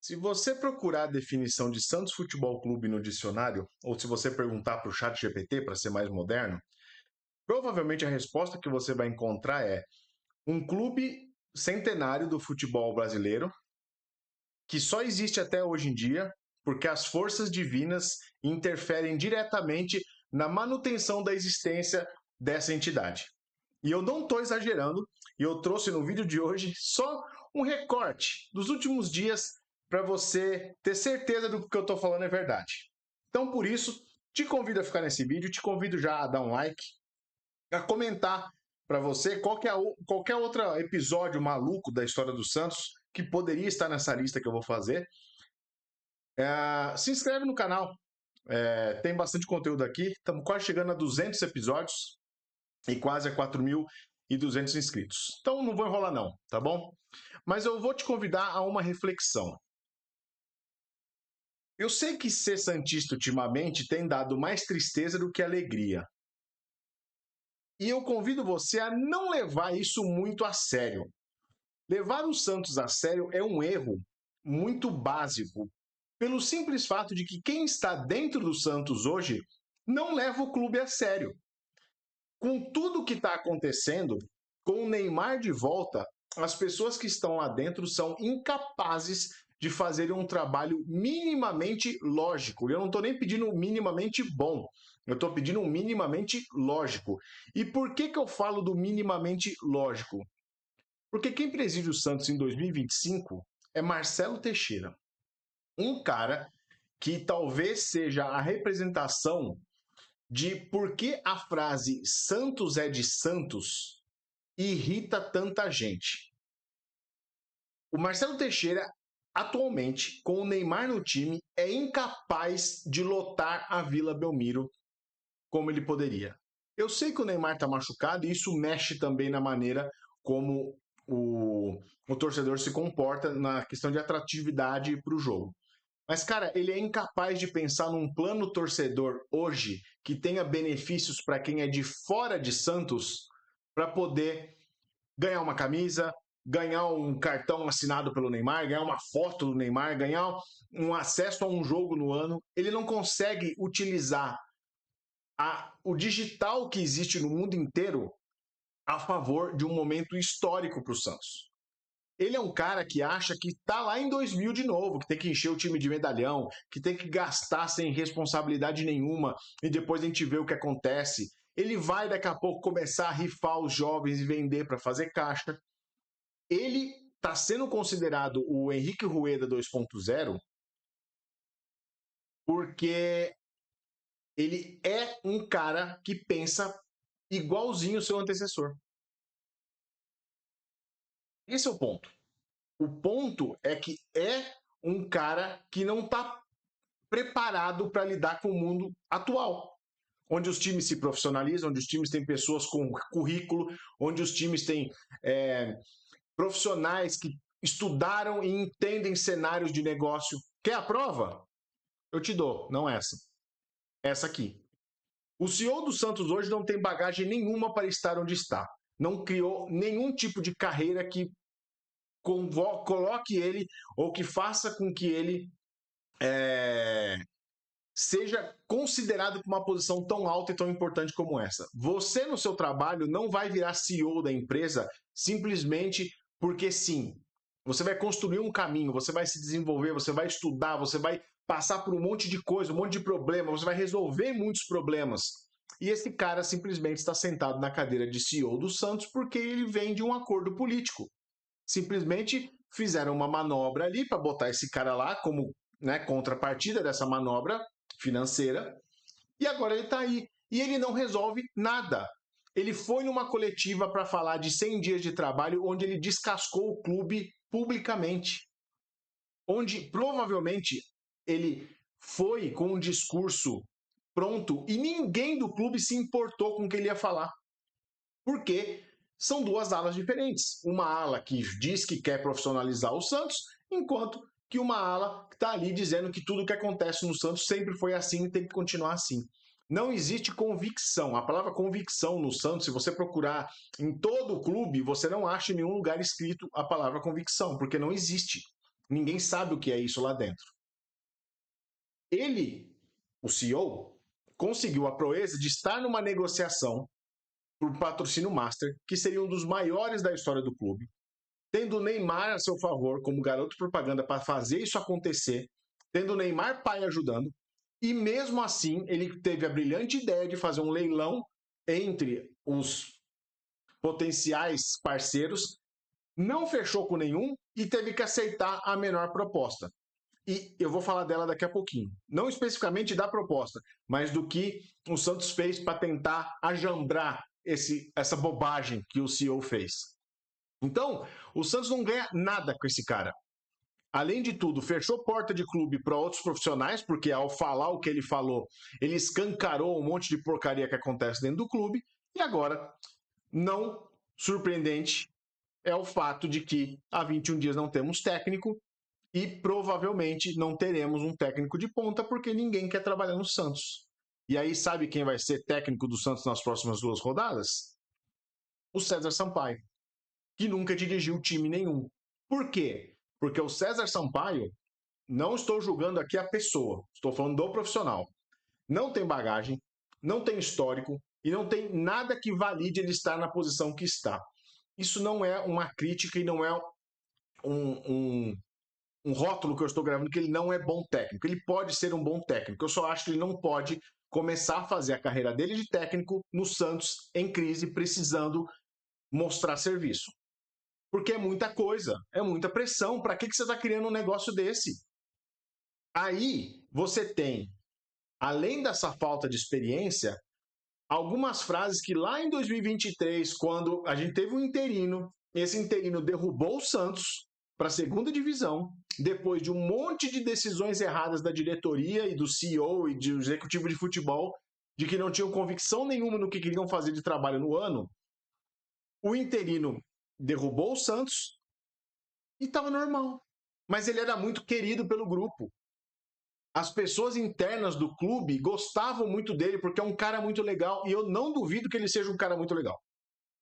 Se você procurar a definição de Santos Futebol Clube no dicionário, ou se você perguntar para o chat GPT para ser mais moderno, provavelmente a resposta que você vai encontrar é um clube centenário do futebol brasileiro, que só existe até hoje em dia, porque as forças divinas interferem diretamente na manutenção da existência dessa entidade. E eu não estou exagerando, e eu trouxe no vídeo de hoje só um recorte dos últimos dias para você ter certeza do que eu estou falando é verdade. Então, por isso, te convido a ficar nesse vídeo, te convido já a dar um like, a comentar para você qualquer outro episódio maluco da história do Santos que poderia estar nessa lista que eu vou fazer. Se inscreve no canal, tem bastante conteúdo aqui, estamos quase chegando a 200 episódios e quase a 4.200 inscritos. Então não vou enrolar não, tá bom? Mas eu vou te convidar a uma reflexão. Eu sei que ser santista ultimamente tem dado mais tristeza do que alegria. E eu convido você a não levar isso muito a sério. Levar o Santos a sério é um erro muito básico, pelo simples fato de que quem está dentro do Santos hoje não leva o clube a sério. Com tudo que está acontecendo, com o Neymar de volta, as pessoas que estão lá dentro são incapazes de fazer um trabalho minimamente lógico. Eu não estou nem pedindo minimamente bom, eu estou pedindo um minimamente lógico. E por que eu falo do minimamente lógico? Porque quem preside o Santos em 2025 é Marcelo Teixeira, um cara que talvez seja a representação de por que a frase Santos é de Santos irrita tanta gente. O Marcelo Teixeira, atualmente, com o Neymar no time, é incapaz de lotar a Vila Belmiro como ele poderia. Eu sei que o Neymar está machucado e isso mexe também na maneira como o torcedor se comporta na questão de atratividade para o jogo. Mas, cara, ele é incapaz de pensar num plano torcedor hoje que tenha benefícios para quem é de fora de Santos para poder ganhar uma camisa, ganhar um cartão assinado pelo Neymar, ganhar uma foto do Neymar, ganhar um acesso a um jogo no ano. Ele não consegue utilizar o digital que existe no mundo inteiro a favor de um momento histórico para o Santos. Ele é um cara que acha que está lá em 2000 de novo, que tem que encher o time de medalhão, que tem que gastar sem responsabilidade nenhuma e depois a gente vê o que acontece. Ele vai daqui a pouco começar a rifar os jovens e vender para fazer caixa. Ele está sendo considerado o Henrique Rueda 2.0 porque ele é um cara que pensa igualzinho o seu antecessor. Esse é o ponto. O ponto é que é um cara que não está preparado para lidar com o mundo atual, onde os times se profissionalizam, onde os times têm pessoas com currículo, onde os times têm profissionais que estudaram e entendem cenários de negócio. Quer a prova? Eu te dou, não essa. Essa aqui. O CEO do Santos hoje não tem bagagem nenhuma para estar onde está. Não criou nenhum tipo de carreira que coloque ele ou que faça com que ele seja considerado com uma posição tão alta e tão importante como essa. Você, no seu trabalho, não vai virar CEO da empresa simplesmente porque sim. Você vai construir um caminho, você vai se desenvolver, você vai estudar, você vai passar por um monte de coisa, um monte de problema, você vai resolver muitos problemas. E esse cara simplesmente está sentado na cadeira de CEO do Santos porque ele vem de um acordo político. Simplesmente fizeram uma manobra ali para botar esse cara lá como contrapartida dessa manobra financeira, e agora ele está aí. E ele não resolve nada. Ele foi numa coletiva para falar de 100 dias de trabalho, onde ele descascou o clube publicamente. Onde provavelmente ele foi com um discurso pronto e ninguém do clube se importou com o que ele ia falar. Porque são duas alas diferentes. Uma ala que diz que quer profissionalizar o Santos, enquanto que uma ala está ali dizendo que tudo que acontece no Santos sempre foi assim e tem que continuar assim. Não existe convicção. A palavra convicção no Santos, se você procurar em todo o clube, você não acha em nenhum lugar escrito a palavra convicção, porque não existe. Ninguém sabe o que é isso lá dentro. Ele, o CEO, conseguiu a proeza de estar numa negociação por patrocínio master, que seria um dos maiores da história do clube, tendo o Neymar a seu favor como garoto propaganda para fazer isso acontecer, tendo o Neymar pai ajudando, e mesmo assim ele teve a brilhante ideia de fazer um leilão entre os potenciais parceiros, não fechou com nenhum e teve que aceitar a menor proposta. E eu vou falar dela daqui a pouquinho. Não especificamente da proposta, mas do que o Santos fez para tentar ajambrar essa bobagem que o CEO fez. Então, o Santos não ganha nada com esse cara. Além de tudo, fechou porta de clube para outros profissionais, porque ao falar o que ele falou, ele escancarou um monte de porcaria que acontece dentro do clube. E agora, não surpreendente, é o fato de que há 21 dias não temos técnico e provavelmente não teremos um técnico de ponta, porque ninguém quer trabalhar no Santos. E aí, sabe quem vai ser técnico do Santos nas próximas 2 rodadas? O César Sampaio, que nunca dirigiu time nenhum. Por quê? Porque o César Sampaio, não estou julgando aqui a pessoa, estou falando do profissional. Não tem bagagem, não tem histórico e não tem nada que valide ele estar na posição que está. Isso não é uma crítica e não é um rótulo que eu estou gravando que ele não é bom técnico. Ele pode ser um bom técnico. Eu só acho que ele não pode começar a fazer a carreira dele de técnico no Santos em crise, precisando mostrar serviço. Porque é muita coisa, é muita pressão. Para que você está criando um negócio desse? Aí você tem, além dessa falta de experiência, algumas frases que lá em 2023, quando a gente teve um interino, esse interino derrubou o Santos para a segunda divisão, depois de um monte de decisões erradas da diretoria e do CEO e do executivo de futebol, de que não tinham convicção nenhuma no que queriam fazer de trabalho no ano, o interino derrubou o Santos e estava normal. Mas ele era muito querido pelo grupo. As pessoas internas do clube gostavam muito dele porque é um cara muito legal e eu não duvido que ele seja um cara muito legal.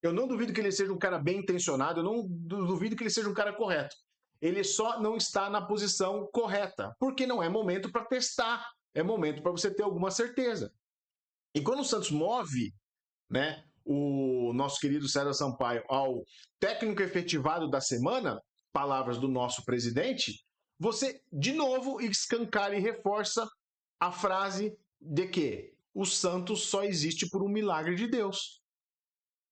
Eu não duvido que ele seja um cara bem intencionado, eu não duvido que ele seja um cara correto. Ele só não está na posição correta, porque não é momento para testar, é momento para você ter alguma certeza. E quando o Santos move, né, o nosso querido César Sampaio ao técnico efetivado da semana, palavras do nosso presidente, você de novo escancara e reforça a frase de que o Santos só existe por um milagre de Deus.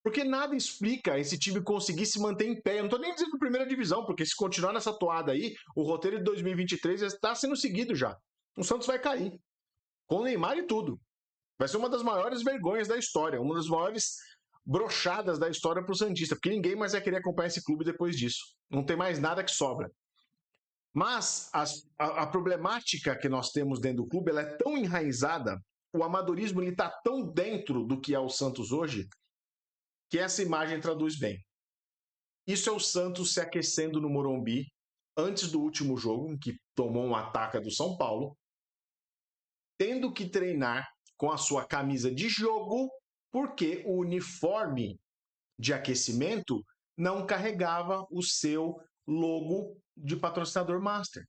Porque nada explica esse time conseguir se manter em pé. Eu não estou nem dizendo primeira divisão, porque se continuar nessa toada aí, o roteiro de 2023 está sendo seguido já. O Santos vai cair. Com o Neymar e tudo. Vai ser uma das maiores vergonhas da história, uma das maiores brochadas da história para o Santista, porque ninguém mais vai querer acompanhar esse clube depois disso. Não tem mais nada que sobra. Mas a problemática que nós temos dentro do clube ela é tão enraizada, o amadorismo está tão dentro do que é o Santos hoje, que essa imagem traduz bem. Isso é o Santos se aquecendo no Morumbi antes do último jogo, em que tomou um ataque do São Paulo, tendo que treinar com a sua camisa de jogo, porque o uniforme de aquecimento não carregava o seu logo de patrocinador master.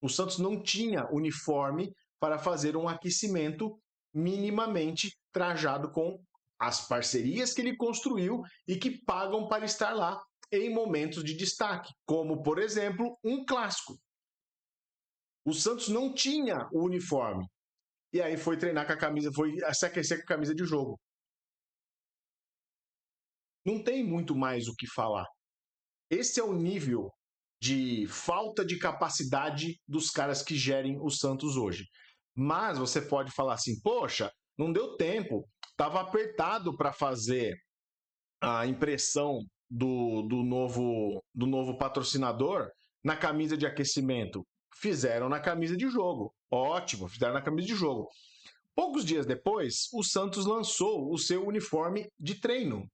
O Santos não tinha uniforme para fazer um aquecimento minimamente trajado com as parcerias que ele construiu e que pagam para estar lá em momentos de destaque, como, por exemplo, um clássico. O Santos não tinha o uniforme. E aí foi treinar com a camisa, foi se aquecer com a camisa de jogo. Não tem muito mais o que falar. Esse é o nível de falta de capacidade dos caras que gerem o Santos hoje. Mas você pode falar assim, poxa, não deu tempo, estava apertado para fazer a impressão do novo patrocinador na camisa de aquecimento. Fizeram na camisa de jogo. Ótimo, fizeram na camisa de jogo. Poucos dias depois, o Santos lançou o seu uniforme de treino,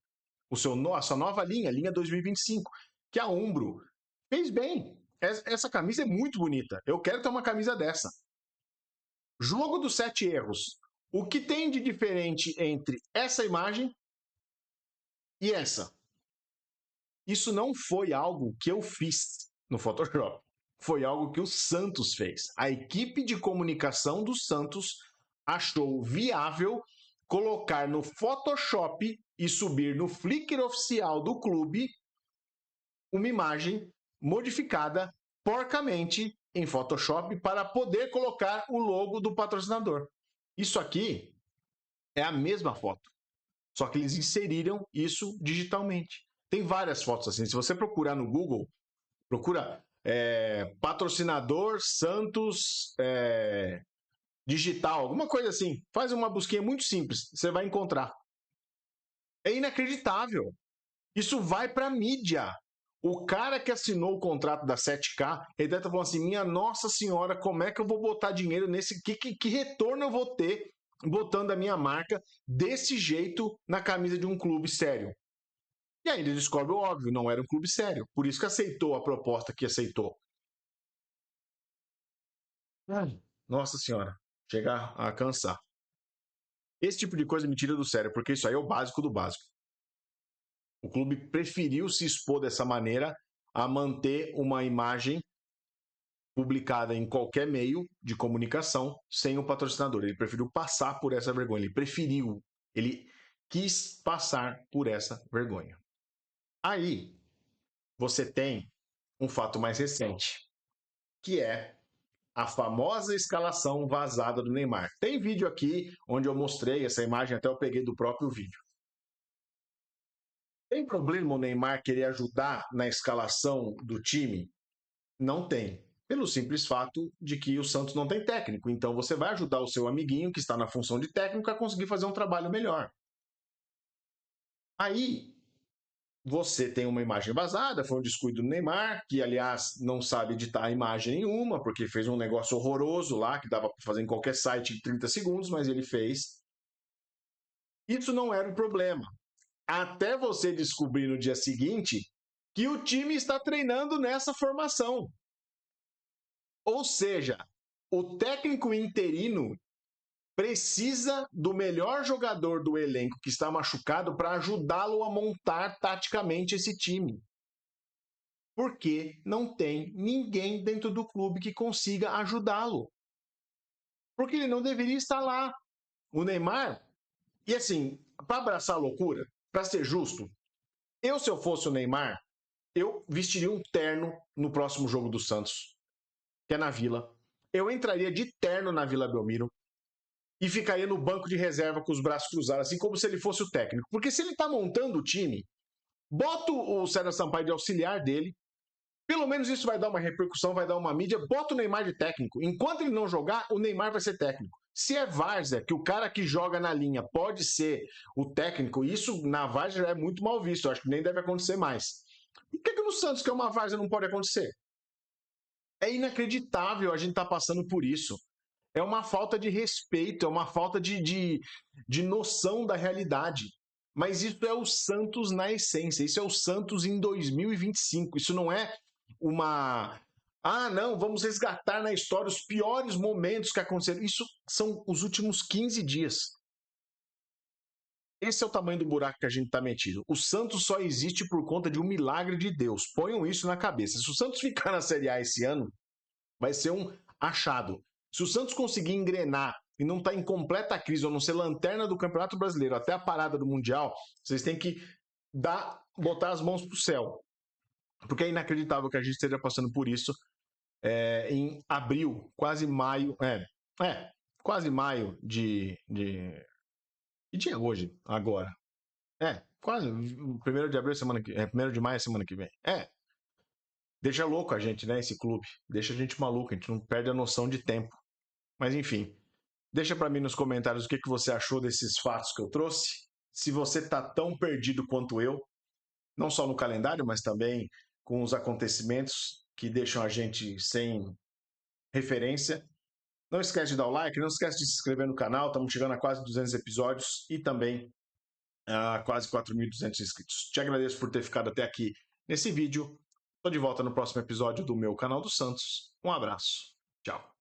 a sua nova linha, linha 2025, que a Umbro fez bem. Essa camisa é muito bonita. Eu quero ter uma camisa dessa. Jogo dos 7 erros. O que tem de diferente entre essa imagem e essa? Isso não foi algo que eu fiz no Photoshop. foi algo que o Santos fez. A equipe de comunicação do Santos achou viável colocar no Photoshop e subir no Flickr oficial do clube uma imagem modificada porcamente em Photoshop para poder colocar o logo do patrocinador. Isso aqui é a mesma foto, só que eles inseriram isso digitalmente. Tem várias fotos assim. Se você procurar no Google, procura patrocinador Santos digital, alguma coisa assim. Faz uma busquinha muito simples, você vai encontrar. É inacreditável. Isso vai para mídia. O cara que assinou o contrato da 7K, ele deve estar falando assim, minha nossa senhora, como é que eu vou botar dinheiro nesse... Que retorno eu vou ter botando a minha marca desse jeito na camisa de um clube sério? E aí ele descobre o óbvio, não era um clube sério. Por isso que aceitou a proposta que aceitou. Nossa senhora, chegar a cansar. Esse tipo de coisa me tira do sério, porque isso aí é o básico do básico. O clube preferiu se expor dessa maneira a manter uma imagem publicada em qualquer meio de comunicação sem o patrocinador. Ele preferiu passar por essa vergonha. Ele quis passar por essa vergonha. Aí você tem um fato mais recente, que é a famosa escalação vazada do Neymar. Tem vídeo aqui onde eu mostrei essa imagem, até eu peguei do próprio vídeo. Tem problema o Neymar querer ajudar na escalação do time? Não tem. Pelo simples fato de que o Santos não tem técnico. Então você vai ajudar o seu amiguinho, que está na função de técnico, a conseguir fazer um trabalho melhor. Aí você tem uma imagem vazada, foi um descuido do Neymar, que aliás não sabe editar imagem nenhuma, porque fez um negócio horroroso lá, que dava para fazer em qualquer site em 30 segundos, mas ele fez. Isso não era o problema. Até você descobrir no dia seguinte que o time está treinando nessa formação. Ou seja, o técnico interino precisa do melhor jogador do elenco que está machucado para ajudá-lo a montar taticamente esse time. Porque não tem ninguém dentro do clube que consiga ajudá-lo. Porque ele não deveria estar lá. O Neymar, e assim, para abraçar a loucura, para ser justo, se eu fosse o Neymar, eu vestiria um terno no próximo jogo do Santos, que é na Vila. Eu entraria de terno na Vila Belmiro e ficaria no banco de reserva com os braços cruzados, assim como se ele fosse o técnico. Porque se ele está montando o time, bota o César Sampaio de auxiliar dele, pelo menos isso vai dar uma repercussão, vai dar uma mídia, bota o Neymar de técnico. Enquanto ele não jogar, o Neymar vai ser técnico. Se é várzea, que o cara que joga na linha pode ser o técnico, isso na várzea é muito mal visto, eu acho que nem deve acontecer mais. Por que no Santos, que é uma várzea, não pode acontecer? É inacreditável a gente estar passando por isso. É uma falta de respeito, é uma falta de noção da realidade. Mas isso é o Santos na essência, isso é o Santos em 2025. Isso não é uma... Ah, não, vamos resgatar na história os piores momentos que aconteceram. Isso são os últimos 15 dias. Esse é o tamanho do buraco que a gente está metido. O Santos só existe por conta de um milagre de Deus. Ponham isso na cabeça. Se o Santos ficar na Série A esse ano, vai ser um achado. Se o Santos conseguir engrenar e não estar em completa crise ou não ser lanterna do Campeonato Brasileiro até a parada do Mundial, vocês têm que botar as mãos para o céu. Porque é inacreditável que a gente esteja passando por isso em abril, quase maio. Quase maio de. Que dia é hoje? Agora. Quase. 1º de abril, semana que. 1º de maio, semana que vem. Deixa louco a gente, né? Esse clube. Deixa a gente maluco, a gente não perde a noção de tempo. Mas enfim, deixa para mim nos comentários o que você achou desses fatos que eu trouxe. Se você está tão perdido quanto eu, não só no calendário, mas também com os acontecimentos que deixam a gente sem referência. Não esquece de dar o like, não esquece de se inscrever no canal, estamos chegando a quase 200 episódios e também a quase 4.200 inscritos. Te agradeço por ter ficado até aqui nesse vídeo. Estou de volta no próximo episódio do meu canal do Santos. Um abraço. Tchau.